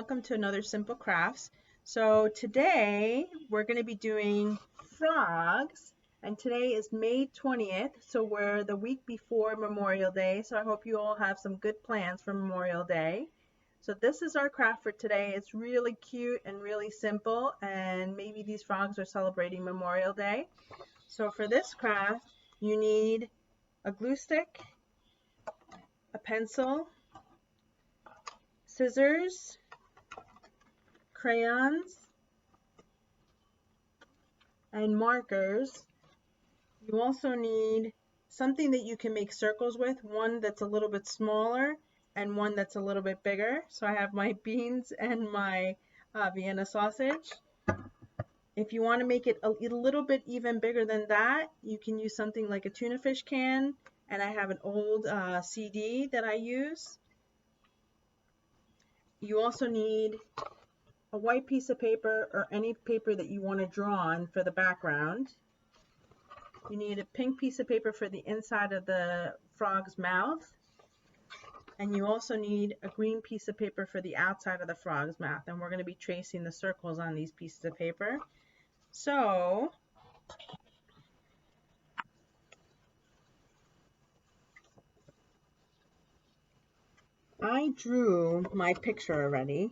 welcome to another Simple Crafts. So today we're going to be doing frogs, and today is May 20th, so we're the week before Memorial Day, so I hope you all have some good plans for Memorial Day. So this is our craft for today. It's really cute and really simple, and maybe these frogs are celebrating Memorial Day. So for this craft, you need a glue stick, a pencil, scissors, crayons, and markers. You also need something that you can make circles with, one that's a little bit smaller and one that's a little bit bigger. So I have my beans and my Vienna sausage. If you want to make it a little bit even bigger than that, you can use something like a tuna fish can, and I have an old CD that I use. You also need a white piece of paper or any paper that you want to draw on for the background. You need a pink piece of paper for the inside of the frog's mouth. And you also need a green piece of paper for the outside of the frog's mouth. And we're going to be tracing the circles on these pieces of paper. So, I drew my picture already.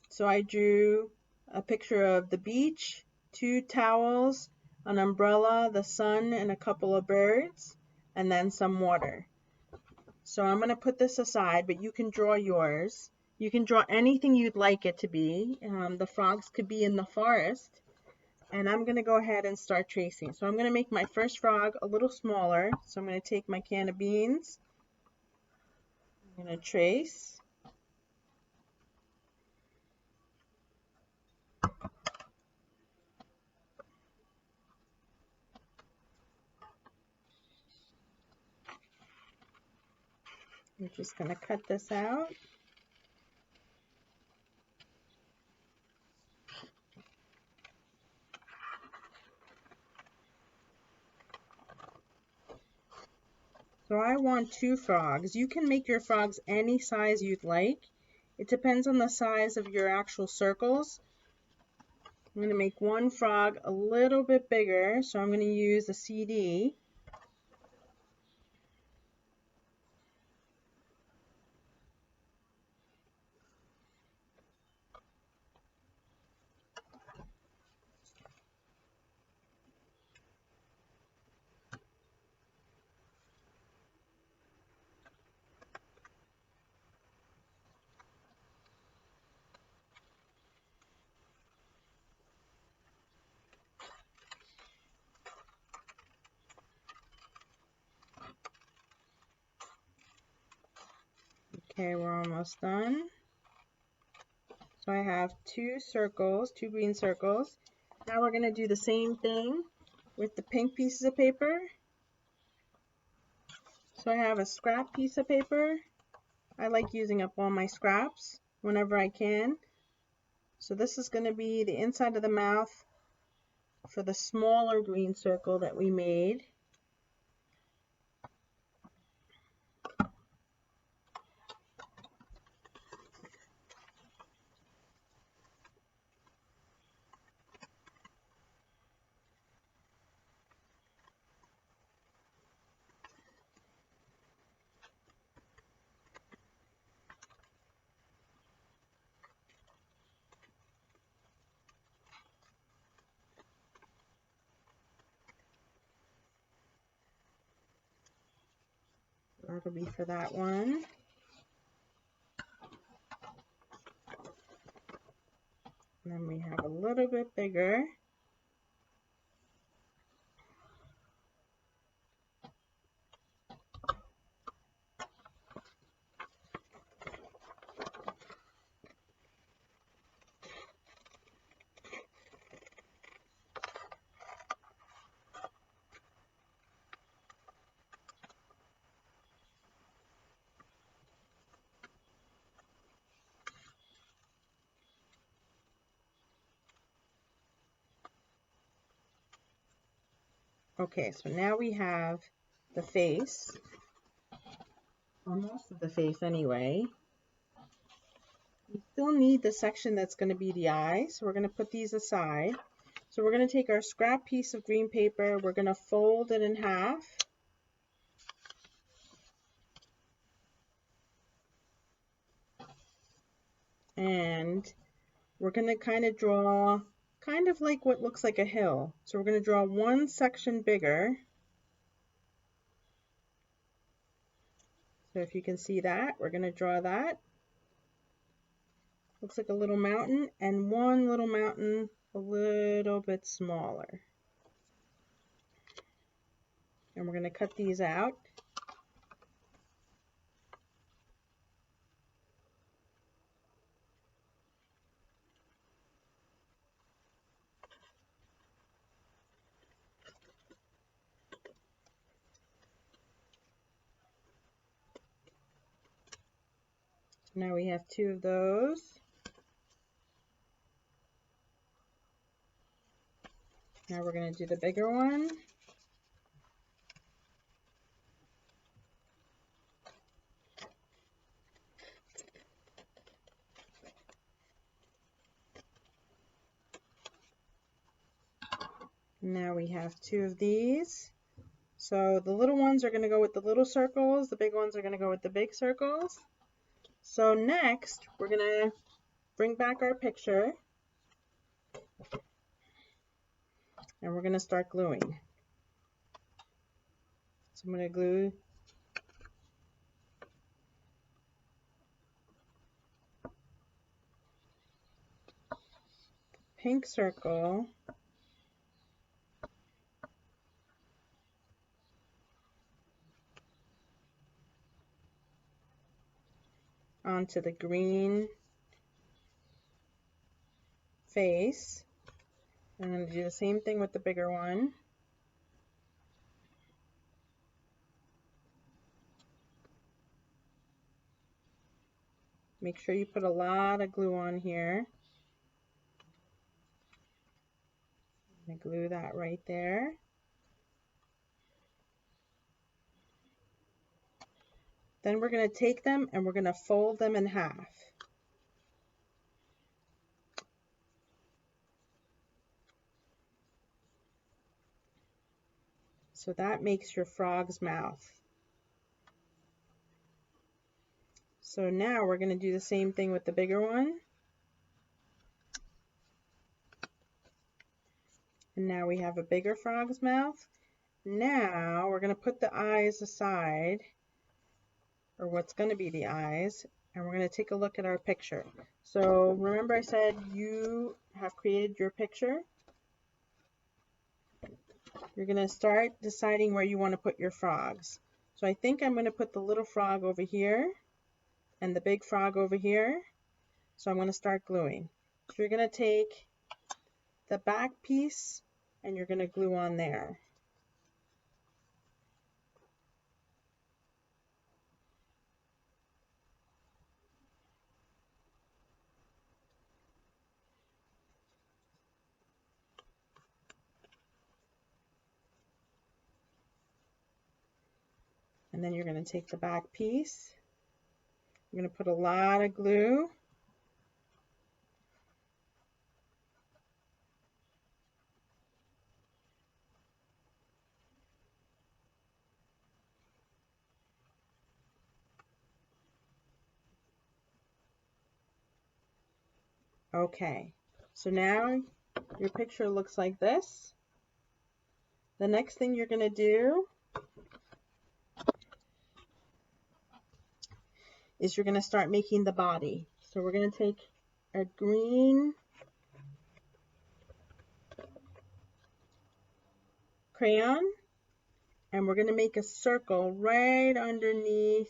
So I drew a picture of the beach, two towels, an umbrella, the sun, and a couple of birds, and then some water. So I'm going to put this aside, but you can draw yours. You can draw anything you'd like it to be. The frogs could be in the forest. And I'm going to go ahead and start tracing. So I'm going to make my first frog a little smaller. So I'm going to take my can of beans. I'm going to trace. I'm just going to cut this out. So I want two frogs. You can make your frogs any size you'd like. It depends on the size of your actual circles. I'm going to make one frog a little bit bigger, so I'm going to use a CD. Okay, we're almost done. So I have two circles, two green circles. Now we're going to do the same thing with the pink pieces of paper. So I have a scrap piece of paper. I like using up all my scraps whenever I can. So this is going to be the inside of the mouth for the smaller green circle that we made. That'll be for that one. And then we have a little bit bigger. Okay, so now we have the face, or most of the face anyway. still need the section that's going to be the eye, so we're going to put these aside. So we're going to take our scrap piece of green paper, we're going to fold it in half. And we're going to kind of draw kind of like what looks like a hill. So we're going to draw one section bigger. So if you can see that, we're going to draw that. Looks like a little mountain, and one little mountain a little bit smaller. And we're going to cut these out. Now we have two of those. Now we're going to do the bigger one. Now we have two of these. So the little ones are going to go with the little circles, the big ones are going to go with the big circles. So next, we're going to bring back our picture and we're going to start gluing. So I'm going to glue pink circle onto the green face. I'm going to do the same thing with the bigger one. Make sure you put a lot of glue on here. I'm going to glue that right there. Then we're going to take them and we're going to fold them in half. So that makes your frog's mouth. So now we're going to do the same thing with the bigger one. And now we have a bigger frog's mouth. Now we're going to put the eyes aside, or what's going to be the eyes, and we're going to take a look at our picture. So remember I said you have created your picture. You're going to start deciding where you want to put your frogs. So I think I'm going to put the little frog over here and the big frog over here. So I'm going to start gluing. So you're going to take the back piece and you're going to glue on there. And then you're going to take the back piece. You're going to put a lot of glue. Okay, so now your picture looks like this. The next thing you're going to do is you're going to start making the body. So we're going to take a green crayon and we're going to make a circle right underneath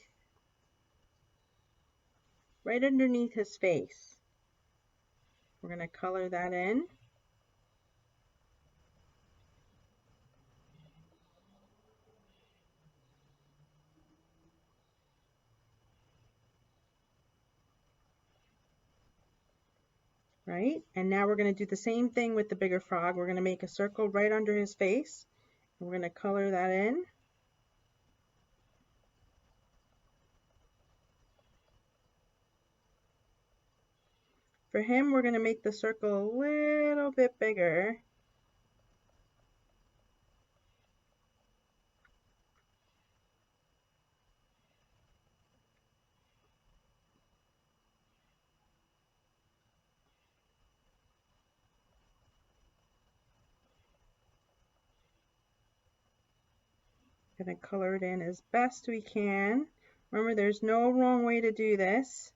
his face. We're going to color that in. Right? And now we're going to do the same thing with the bigger frog. We're going to make a circle right under his face. We're going to color that in. For him, we're going to make the circle a little bit bigger. Going to color it in as best we can. Remember, there's no wrong way to do this.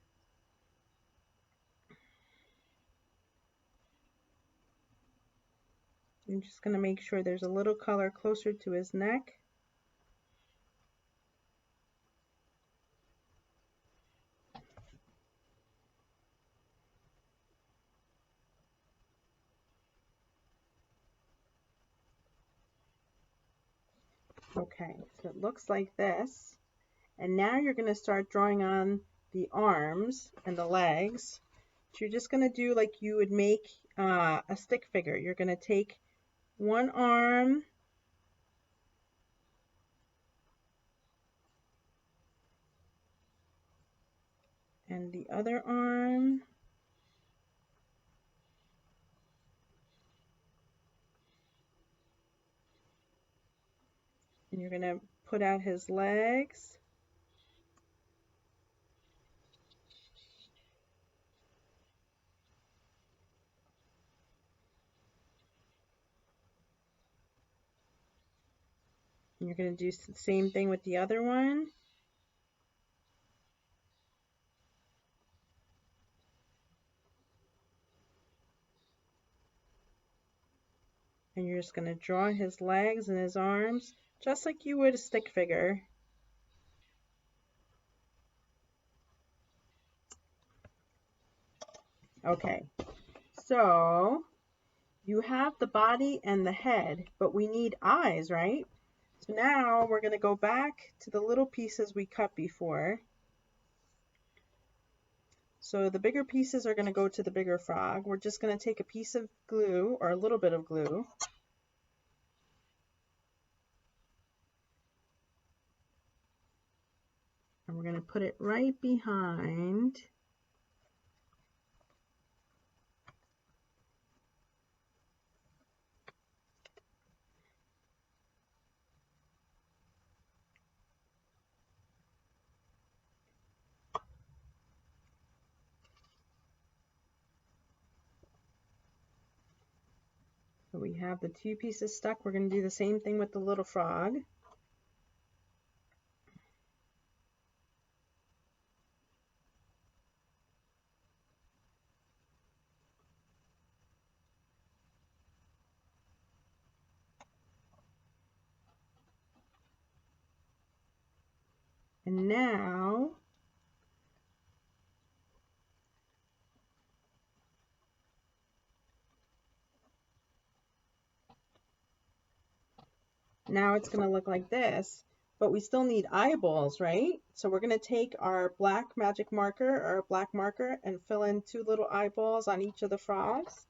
I'm just going to make sure there's a little color closer to his neck. Okay, so it looks like this. And now you're going to start drawing on the arms and the legs. So you're just going to do like you would make a stick figure. You're going to take one arm and the other arm. And you're going to put out his legs. And you're going to do the same thing with the other one. And you're just going to draw his legs and his arms just like you would a stick figure. Okay, so you have the body and the head, but we need eyes, right? So now we're going to go back to the little pieces we cut before. So the bigger pieces are going to go to the bigger frog. We're just going to take a piece of glue or a little bit of glue. And we're going to put it right behind. So we have the two pieces stuck. We're going to do the same thing with the little frog. And now it's going to look like this, but we still need eyeballs, right? So we're going to take our black magic marker or black marker and fill in two little eyeballs on each of the frogs.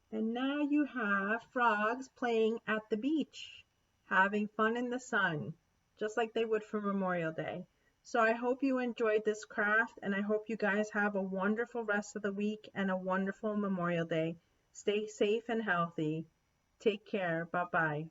And now you have frogs playing at the beach, having fun in the sun, just like they would for Memorial Day. So I hope you enjoyed this craft, and I hope you guys have a wonderful rest of the week and a wonderful Memorial Day. Stay safe and healthy. Take care. Bye-bye.